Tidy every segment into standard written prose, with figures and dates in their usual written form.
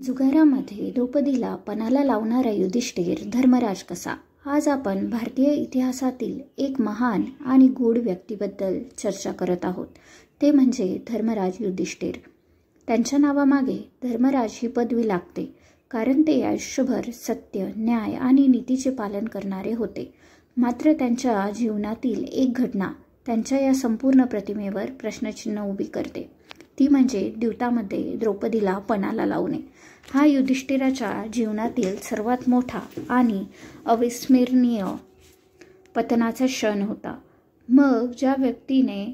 जुगारामध्ये द्रौपदीला पणाला लावणारा युधिष्ठिर धर्मराज कसा? आज आपण भारतीय इतिहासातील एक महान आणि गूढ व्यक्तीबद्दल चर्चा करत आहोत. ते म्हणजे धर्मराज युधिष्ठिर. त्यांच्या नावामागे धर्मराज ही पदवी लागते कारण ते आयुष्यभर सत्य, न्याय आणि नीतीचे पालन करणारे होते. मात्र त्यांच्या जीवनातील एक घटना त्यांच्या या संपूर्ण प्रतिमेवर प्रश्नचिन्ह उभी करते. ती म्हणजे द्यूतामध्ये द्रौपदीला पणाला लावणे. हा युधिष्ठिराच्या जीवनातील सर्वात मोठा आणि अविस्मरणीय पतनाचा क्षण होता. मग ज्या व्यक्तीने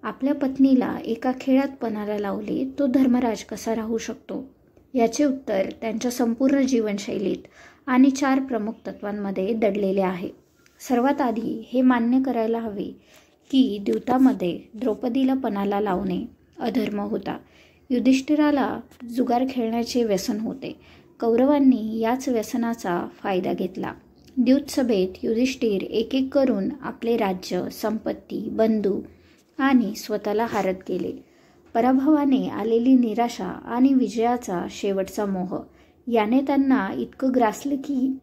आपल्या पत्नीला एका खेळात पणाला लावले तो धर्मराज कसा राहू शकतो? याचे उत्तर त्यांच्या संपूर्ण जीवनशैलीत आणि 4 प्रमुख तत्वांमध्ये दडलेले आहे. सर्वात आधी हे मान्य करायला हवे की द्यूतामध्ये द्रौपदीला पणाला लावणे अधर्म होता. युधिष्ठिराला जुगार खेळण्याचे व्यसन होते. कौरवांनी याच व्यसनाचा फायदा घेतला. द्यूत सभेत युधिष्ठिर एक एक करून आपले राज्य, संपत्ती, बंधू आणि स्वतःला हारत गेले. पराभवाने आलेली निराशा आणि विजयाचा शेवटचा मोह याने त्यांना इतकं ग्रासले की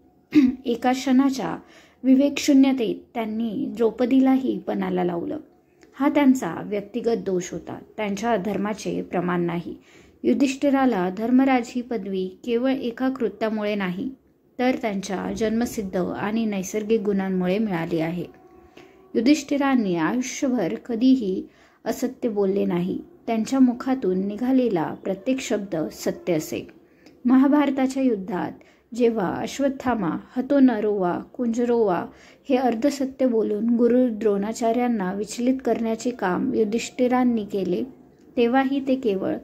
एका क्षणाच्या विवेकशून्यतेत त्यांनी द्रौपदीलाही पणाला लावलं. हा त्यांचा व्यक्तिगत दोष होता, त्यांच्या धर्माचे प्रमाण नाही. युधिष्ठिराला धर्मराज ही पदवी केवळ एका कृत्यामुळे नाही तर त्यांच्या जन्मसिद्ध आणि नैसर्गिक गुणांमुळे मिळाली आहे. युधिष्ठिरांनी आयुष्यभर कधीही असत्य बोलले नाही. त्यांच्या मुखातून निघालेला प्रत्येक शब्द सत्य असे. महाभारताच्या युद्धात जेव्हा अश्वत्थामा हतो नरोवा कुंजरोवा हे अर्धसत्य बोलून गुरु द्रोणाचार्यांना विचलित करण्याचे काम युधिष्ठिरांनी केले, तेव्हाही ते केवळ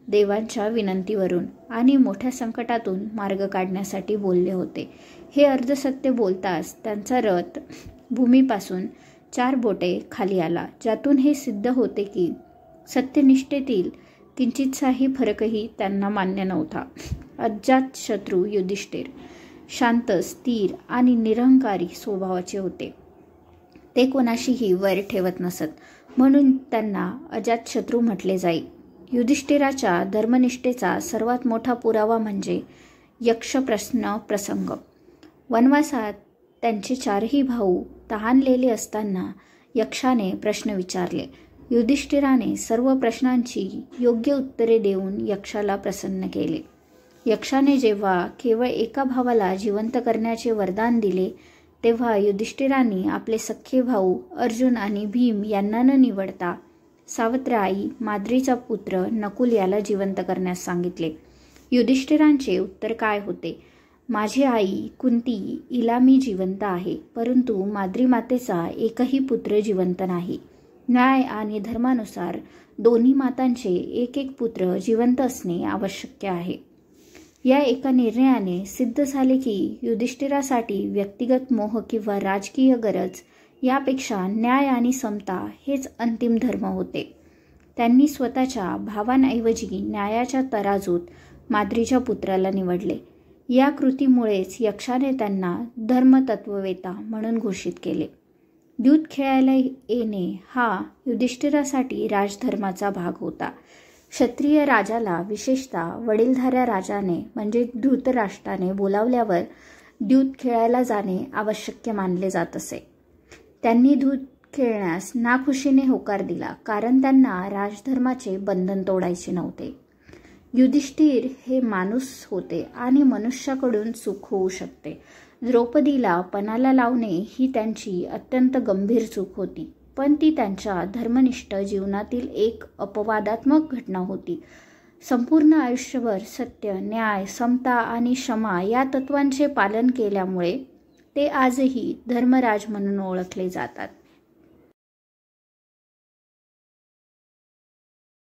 देवांच्या विनंतीवरून आणि मोठ्या संकटातून मार्ग काढण्यासाठी बोलले होते. हे अर्धसत्य बोलताच त्यांचा रथ भूमीपासून 4 बोटे खाली आला, ज्यातून हे सिद्ध होते की सत्यनिष्ठेतील किंचितसाही फरकही त्यांना मान्य नव्हता. अजातशत्रू युधिष्ठिर शांत, स्थिर आणि निरहंकारी स्वभावाचे होते. ते कोणाशीही वैर ठेवत नसत, म्हणून त्यांना अजातशत्रू म्हटले जाई. युधिष्ठिराच्या धर्मनिष्ठेचा सर्वात मोठा पुरावा म्हणजे यक्षप्रश्न प्रसंग. वनवासात त्यांचे 4ही भाऊ तहानलेले असताना यक्षाने प्रश्न विचारले. युधिष्ठिराने सर्व प्रश्नांची योग्य उत्तरे देऊन यक्षाला प्रसन्न केले. यक्षाने जेव्हा केवळ एका भावाला जिवंत करण्याचे वरदान दिले, तेव्हा युधिष्ठिरांनी आपले सख्खे भाऊ अर्जुन आणि भीम यांना न निवडता सावत्र आई माद्रीचा पुत्र नकुल याला जिवंत करण्यास सांगितले. युधिष्ठिरांचे उत्तर काय होते? माझी आई कुंती इला मी जिवंत आहे, परंतु माद्री मातेचा एकही पुत्र जिवंत नाही. न्याय आणि धर्मानुसार दोन्ही मातांचे एक एक पुत्र जिवंत असणे आवश्यक आहे. या एका निर्णयाने सिद्ध झाले की युधिष्ठिरासाठी व्यक्तिगत मोह किंवा राजकीय गरज यापेक्षा न्याय आणि समता हेच अंतिम धर्म होते. त्यांनी स्वतःच्या भावांऐवजी न्यायाच्या तराजूत माद्रीच्या पुत्राला निवडले. या कृतीमुळेच यक्षाने त्यांना धर्मतत्ववेता म्हणून घोषित केले. द्यूत खेळायला येणे हा युधिष्ठिरासाठी राजधर्माचा भाग होता. क्षत्रिय राजाला, विशेषतः वडीलधाऱ्या राजाने म्हणजे धृतराष्ट्राने बोलावल्यावर द्यूत खेळायला जाणे आवश्यक मानले जात असे. त्यांनी द्यूत खेळण्यास नाखुशीने होकार दिला कारण त्यांना राजधर्माचे बंधन तोडायचे नव्हते. युधिष्ठिर हे माणूस होते आणि मनुष्याकडून चूक होऊ शकते. द्रौपदीला पणाला लावणे ही त्यांची अत्यंत गंभीर चूक होती, पण ती त्यांच्या धर्मनिष्ठ जीवनातील एक अपवादात्मक घटना होती. संपूर्ण आयुष्यभर सत्य, न्याय, समता आणि क्षमा या तत्वांचे पालन केल्यामुळे ते आजही धर्मराज म्हणून ओळखले जातात.